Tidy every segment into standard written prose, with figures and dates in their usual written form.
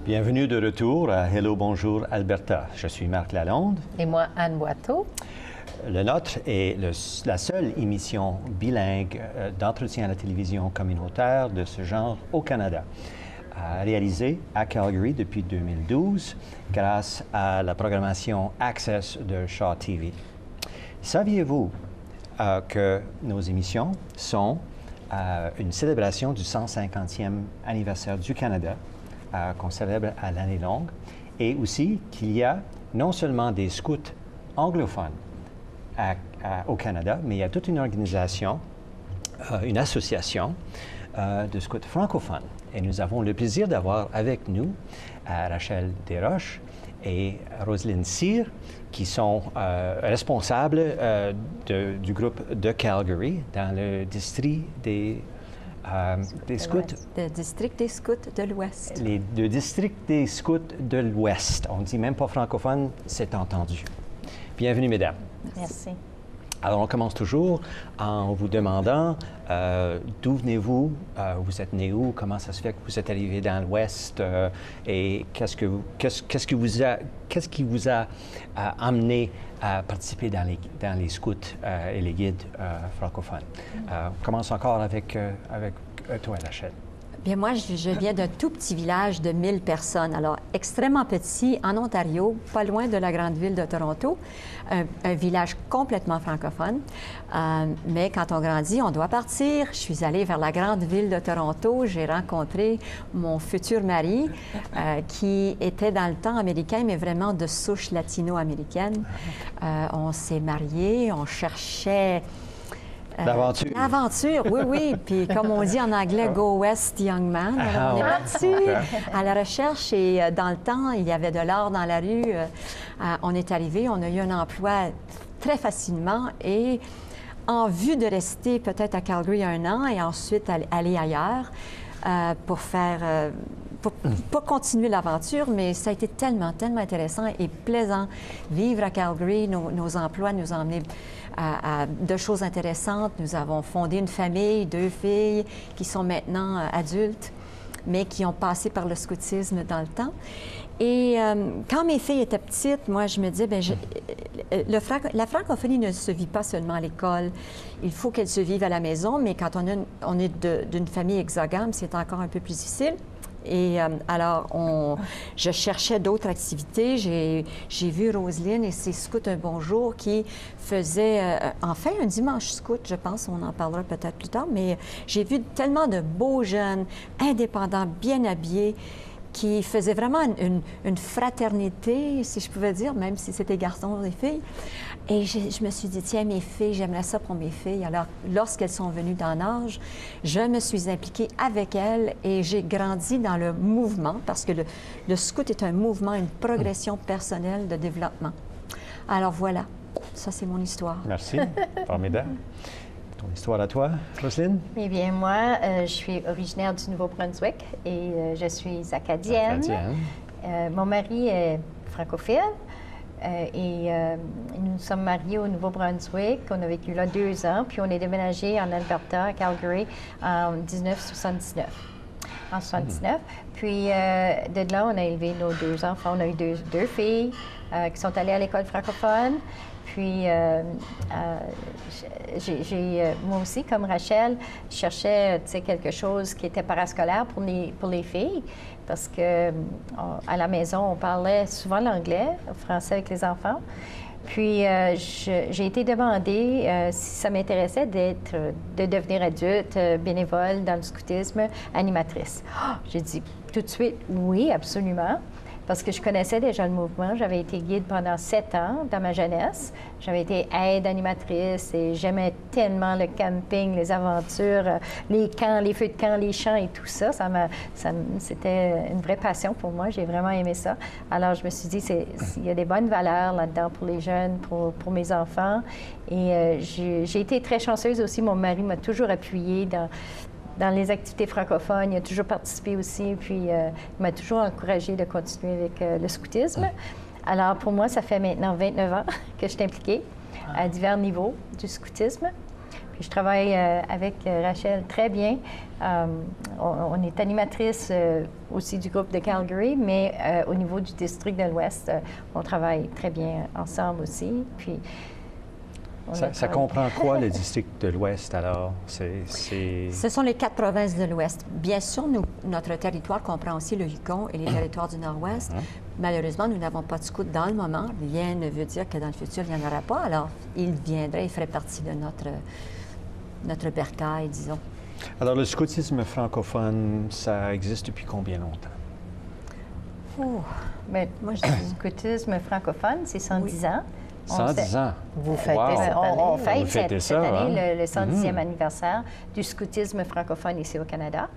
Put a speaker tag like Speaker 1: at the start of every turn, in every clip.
Speaker 1: Bienvenue de retour à Hello, bonjour Alberta. Je suis Marc Lalonde.
Speaker 2: Et moi, Anne Boiteau.
Speaker 1: Le nôtre est la seule émission bilingue d'entretien à la télévision communautaire de ce genre au Canada, réalisée à Calgary depuis 2012 grâce à la programmation Access de Shaw TV. Saviez-vous que nos émissions sont une célébration du 150e anniversaire du Canada qu'on célèbre à l'année longue, et aussi qu'il y a non seulement des scouts anglophones au Canada, mais il y a toute une organisation, une association de scouts francophones. Et nous avons le plaisir d'avoir avec nous Rachel Desroches et Roselyne Cyr, qui sont responsables du groupe de Calgary dans le district des scouts.
Speaker 3: Le district des scouts de l'Ouest.
Speaker 1: Le district des scouts de l'Ouest. On ne dit même pas francophone, c'est entendu. Bienvenue, mesdames.
Speaker 2: Merci.
Speaker 1: Alors, on commence toujours en vous demandant d'où venez-vous, vous êtes né où, comment ça se fait que vous êtes arrivé dans l'Ouest et qu'est-ce qui vous a amené à participer dans les scouts et les guides francophones. On commence encore avec toi, Rachel.
Speaker 3: Bien, moi, je viens d'un tout petit village de 1000 personnes, alors extrêmement petit, en Ontario, pas loin de la grande ville de Toronto, un village complètement francophone. Mais quand on grandit, on doit partir. Je suis allée vers la grande ville de Toronto. J'ai rencontré mon futur mari, qui était dans le temps américain, mais vraiment de souche latino-américaine. On s'est mariés, on cherchait...
Speaker 1: L'aventure.
Speaker 3: L'aventure, oui, oui. Puis comme on dit en anglais, go west, young man. Alors, on est parti à la recherche et dans le temps, il y avait de l'or dans la rue. On est arrivé, on a eu un emploi très facilement et en vue de rester peut-être à Calgary 1 an et ensuite aller ailleurs pour faire... pour pas continuer l'aventure, mais ça a été tellement intéressant et plaisant. Vivre à Calgary, nos emplois nous ont emmenés à de choses intéressantes. Nous avons fondé une famille, 2 filles qui sont maintenant adultes, mais qui ont passé par le scoutisme dans le temps. Et quand mes filles étaient petites, moi, je me disais, bien, la francophonie ne se vit pas seulement à l'école. Il faut qu'elle se vive à la maison, mais quand on est d'une famille exogame, c'est encore un peu plus difficile. Et alors, je cherchais d'autres activités. J'ai vu Roselyne et ses scouts un bonjour qui faisaient, enfin, un dimanche scout, je pense, on en parlera peut-être plus tard, mais j'ai vu tellement de beaux jeunes, indépendants, bien habillés, qui faisaient vraiment une fraternité, si je pouvais dire, même si c'était garçons et filles. Et je me suis dit, tiens, mes filles, j'aimerais ça pour mes filles. Alors, lorsqu'elles sont venues dans l'âge, je me suis impliquée avec elles et j'ai grandi dans le mouvement, parce que le scout est un mouvement, une progression personnelle de développement. Alors voilà, ça c'est mon histoire.
Speaker 1: Merci, formidable. Ton histoire à toi, Roselyne?
Speaker 2: Eh bien, moi, je suis originaire du Nouveau-Brunswick et je suis acadienne. Mon mari est francophile et nous sommes mariés au Nouveau-Brunswick. On a vécu là 2 ans, puis on est déménagé en Alberta, à Calgary, en 1979. En 79. Puis de là, on a élevé nos 2 enfants. On a eu deux filles qui sont allées à l'école francophone. Puis, moi aussi, comme Rachel, je cherchais quelque chose qui était parascolaire pour les filles, parce que à la maison, on parlait souvent l'anglais, le français avec les enfants. Puis, j'ai été demandée si ça m'intéressait de devenir adulte, bénévole dans le scoutisme, animatrice. J'ai dit tout de suite oui, absolument. Parce que je connaissais déjà le mouvement. J'avais été guide pendant 7 ans dans ma jeunesse. J'avais été aide-animatrice et j'aimais tellement le camping, les aventures, les camps, les feux de camp, les chants et tout ça. C'était une vraie passion pour moi. J'ai vraiment aimé ça. Alors, je me suis dit, il y a des bonnes valeurs là-dedans pour les jeunes, pour mes enfants. Et j'ai été très chanceuse aussi. Mon mari m'a toujours appuyée dans les activités francophones. Il a toujours participé aussi, puis il m'a toujours encouragée de continuer avec le scoutisme. Alors, pour moi, ça fait maintenant 29 ans que je suis impliquée à divers niveaux du scoutisme. Puis je travaille avec Rachel très bien. On est animatrice aussi du groupe de Calgary, mais au niveau du district de l'Ouest, on travaille très bien ensemble aussi. Puis,
Speaker 1: ça comprend quoi, le district de l'Ouest, alors?
Speaker 3: Ce sont les 4 provinces de l'Ouest. Bien sûr, notre territoire comprend aussi le Yukon et les territoires du Nord-Ouest. Malheureusement, nous n'avons pas de scouts dans le moment. Rien ne veut dire que dans le futur, il n'y en aura pas. Alors, il viendrait, il ferait partie de notre bercail, disons.
Speaker 1: Alors, le scoutisme francophone, ça existe depuis combien longtemps?
Speaker 3: Oh.
Speaker 2: Bien, moi, je dis le scoutisme francophone, c'est 110 ans.
Speaker 1: 110 ans.
Speaker 2: Vous fêtez
Speaker 1: Wow.
Speaker 2: on fête cette année le 110e
Speaker 1: Mm-hmm.
Speaker 2: anniversaire du scoutisme francophone ici au Canada.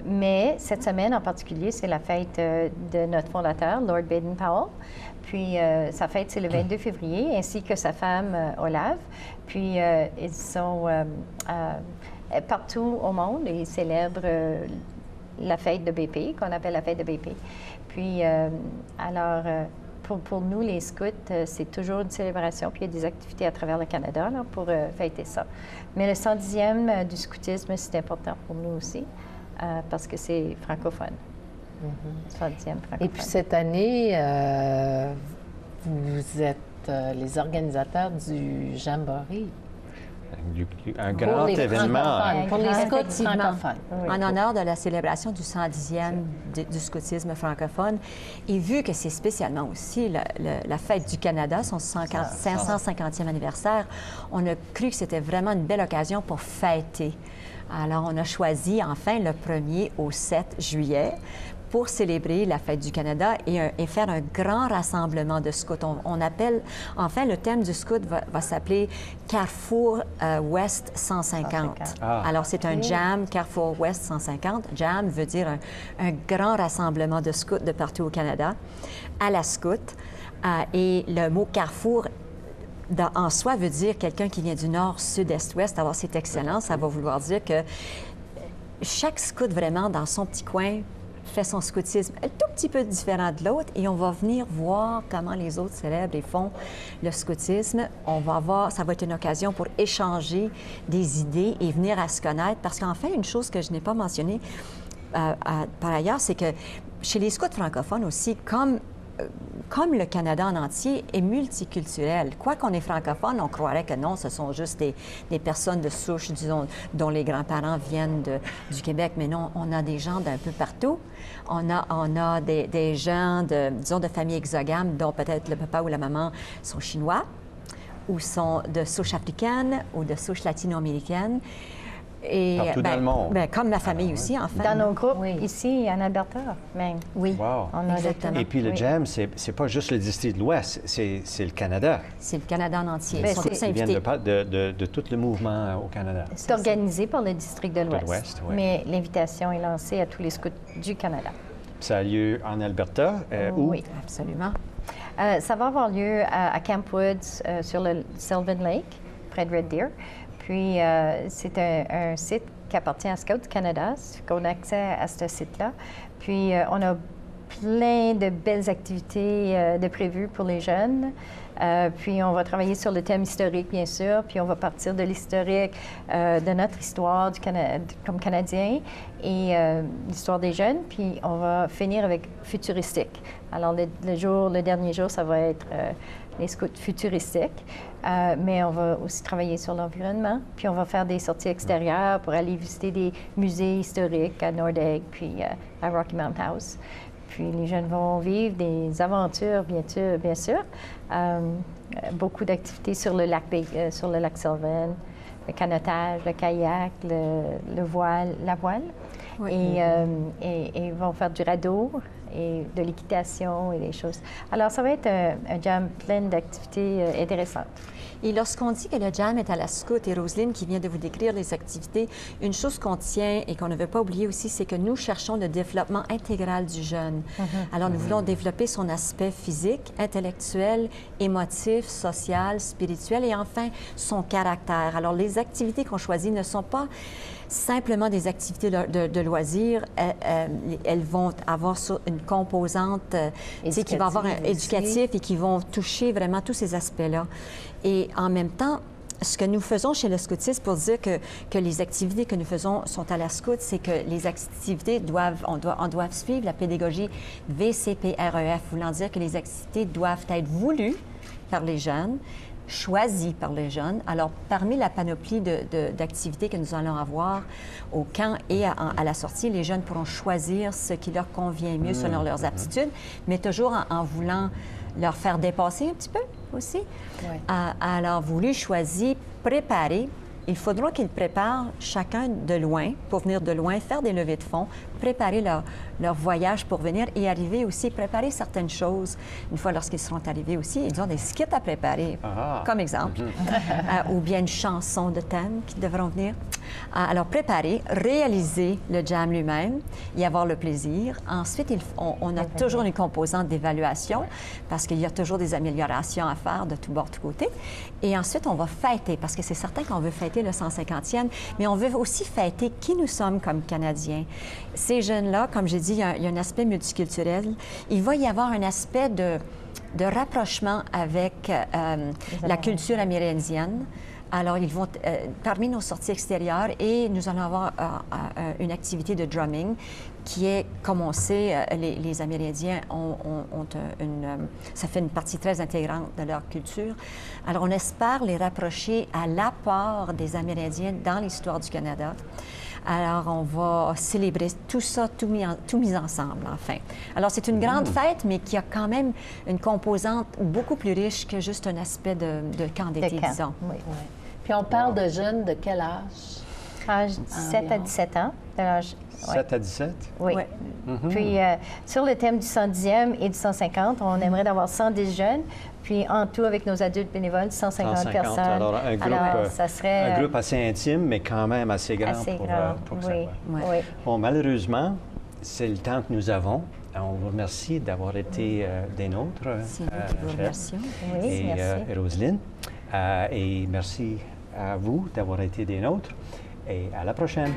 Speaker 2: Mais cette semaine en particulier, c'est la fête de notre fondateur, Lord Baden-Powell. Puis sa fête, c'est le 22 février, ainsi que sa femme, Olave. Puis ils sont partout au monde et ils célèbrent la fête de BP, qu'on appelle la fête de BP. Puis alors... Pour nous, les scouts, c'est toujours une célébration, puis il y a des activités à travers le Canada là, pour fêter ça. Mais le 110e du scoutisme, c'est important pour nous aussi, parce que c'est francophone. 110e francophone.
Speaker 4: Et puis cette année, vous êtes les organisateurs du Jamboree.
Speaker 1: Un grand événement.
Speaker 4: Pour les scouts
Speaker 3: Effectivement.
Speaker 4: francophones.
Speaker 2: Oui.
Speaker 3: En honneur de la célébration du 110e du scoutisme francophone. Et vu que c'est spécialement aussi la fête du Canada, son 550e anniversaire, on a cru que c'était vraiment une belle occasion pour fêter. Alors, on a choisi enfin le 1er au 7 juillet pour célébrer la fête du Canada et faire un grand rassemblement de scouts. On appelle, enfin, le thème du scout va s'appeler Carrefour Ouest 150.
Speaker 1: Ah.
Speaker 3: Alors, c'est un jam, Carrefour Ouest 150. Jam veut dire un grand rassemblement de scouts de partout au Canada, à la scout. Et le mot Carrefour en soi veut dire quelqu'un qui vient du nord, sud, est, ouest. Alors, c'est excellent. Ça va vouloir dire que chaque scout, vraiment, dans son petit coin, fait son scoutisme un tout petit peu différent de l'autre et on va venir voir comment les autres célèbrent et font le scoutisme. Ça va être une occasion pour échanger des idées et venir à se connaître parce qu'en fait, une chose que je n'ai pas mentionnée par ailleurs, c'est que chez les scouts francophones aussi, comme le Canada en entier est multiculturel. Quoi qu'on est francophone, on croirait que non, ce sont juste des personnes de souche, disons, dont les grands-parents viennent du Québec. Mais non, on a des gens d'un peu partout. On a des gens, disons, de familles exogames, dont peut-être le papa ou la maman sont chinois, ou sont de souche africaine, ou de souche latino-américaine. Et,
Speaker 1: Partout dans le monde.
Speaker 3: Comme ma famille aussi, en fait.
Speaker 2: Dans nos groupes,
Speaker 3: Oui.
Speaker 2: ici, en Alberta, même.
Speaker 3: Oui,
Speaker 1: Wow.
Speaker 2: On a
Speaker 3: exactement.
Speaker 1: Et puis le
Speaker 2: Oui.
Speaker 1: Jam, c'est pas juste le district de l'Ouest, c'est le Canada.
Speaker 3: C'est le Canada en entier.
Speaker 2: Ben,
Speaker 3: Ils sont
Speaker 2: c'est-
Speaker 3: tous
Speaker 1: Ils viennent
Speaker 3: invités.
Speaker 1: de tout le mouvement au Canada.
Speaker 2: C'est organisé par le district de l'Ouest.
Speaker 1: l'Ouest, oui.
Speaker 2: Mais l'invitation est lancée à tous les scouts du Canada.
Speaker 1: Ça a lieu en Alberta, où?
Speaker 2: Oui.
Speaker 3: Absolument.
Speaker 2: Ça va avoir lieu à Camp Woods, sur le Sylvan Lake, près de Red Deer. Puis, c'est un site qui appartient à Scouts Canada, qu'on a accès à ce site-là. Puis, on a plein de belles activités de prévues pour les jeunes. Puis, on va travailler sur le thème historique, bien sûr. Puis, on va partir de l'historique, de notre histoire comme Canadiens et l'histoire des jeunes. Puis, on va finir avec futuristique. Alors, le dernier jour, ça va être les scouts futuristiques. Mais on va aussi travailler sur l'environnement. Puis, on va faire des sorties extérieures pour aller visiter des musées historiques à Nordegg, puis à Rocky Mountain House. Puis les jeunes vont vivre des aventures, bien sûr. Beaucoup d'activités sur le lac Sylvan, le canotage, le kayak, la voile.
Speaker 3: Oui.
Speaker 2: Et ils vont faire du radeau et de l'équitation et des choses. Alors, ça va être un jam plein d'activités intéressantes.
Speaker 3: Et lorsqu'on dit que le jam est à la scout, et Roselyne qui vient de vous décrire les activités, une chose qu'on tient et qu'on ne veut pas oublier aussi, c'est que nous cherchons le développement intégral du jeune. Alors, nous voulons développer son aspect physique, intellectuel, émotif, social, spirituel et enfin son caractère. Alors, les activités qu'on choisit ne sont pas simplement des activités de loisirs. Elles vont avoir une composante qui va avoir un éducatif et qui vont toucher vraiment tous ces aspects-là. Et en même temps, ce que nous faisons chez le scoutisme, pour dire que les activités que nous faisons sont à la scout, c'est que les activités on doit suivre la pédagogie VCPREF, voulant dire que les activités doivent être voulues par les jeunes, choisies par les jeunes. Alors, parmi la panoplie d'activités que nous allons avoir au camp et à la sortie, les jeunes pourront choisir ce qui leur convient mieux selon leurs aptitudes, mais toujours en voulant leur faire dépasser un petit peu aussi.
Speaker 4: Ouais.
Speaker 3: Alors, voulu, choisi, préparé. Il faudra qu'ils préparent chacun de loin, pour venir de loin, faire des levées de fonds, préparer leur voyage pour venir et arriver aussi, préparer certaines choses. Une fois lorsqu'ils seront arrivés aussi, ils ont des skits à préparer, comme exemple, ou bien une chanson de thème qui devront venir. Alors, préparer, réaliser le jam lui-même, y avoir le plaisir. Ensuite, on a toujours une composante d'évaluation parce qu'il y a toujours des améliorations à faire de tous bords, de tous côtés. Et ensuite, on va fêter, parce que c'est certain qu'on veut fêter le 150e, mais on veut aussi fêter qui nous sommes comme Canadiens. Ces jeunes-là, comme j'ai dit, il y a un aspect multiculturel. Il va y avoir un aspect de rapprochement avec la culture amérindienne. Alors, ils vont, parmi nos sorties extérieures, et nous allons avoir une activité de drumming qui est, comme on sait, les Amérindiens ça fait une partie très intégrante de leur culture. Alors, on espère les rapprocher à l'apport des Amérindiens dans l'histoire du Canada. Alors, on va célébrer tout ça, tout mis ensemble, enfin. Alors, c'est une grande fête, mais qui a quand même une composante beaucoup plus riche que juste un aspect de camp d'été, disons.
Speaker 2: Oui.
Speaker 4: Ouais. Puis on parle de jeunes de quel âge?
Speaker 2: Âge 17 à 17 ans. De l'âge,
Speaker 1: 7 à 17?
Speaker 2: Oui.
Speaker 3: Ouais.
Speaker 2: Puis, sur le thème du 110e et du 150, on aimerait avoir 110 jeunes. Puis, en tout, avec nos adultes bénévoles, 150 personnes.
Speaker 1: Alors,
Speaker 2: ça serait
Speaker 1: un groupe assez intime, mais quand même assez grand pour ça.
Speaker 2: Oui.
Speaker 3: Ouais.
Speaker 2: Oui.
Speaker 1: Bon, malheureusement, c'est le temps que nous avons. On vous remercie d'avoir été des nôtres,
Speaker 3: C'est nous qui vous
Speaker 1: Rachel
Speaker 3: remercions.
Speaker 2: Oui,
Speaker 1: et
Speaker 2: merci.
Speaker 1: Roselyne. Et merci à vous d'avoir été des nôtres. Et à la prochaine.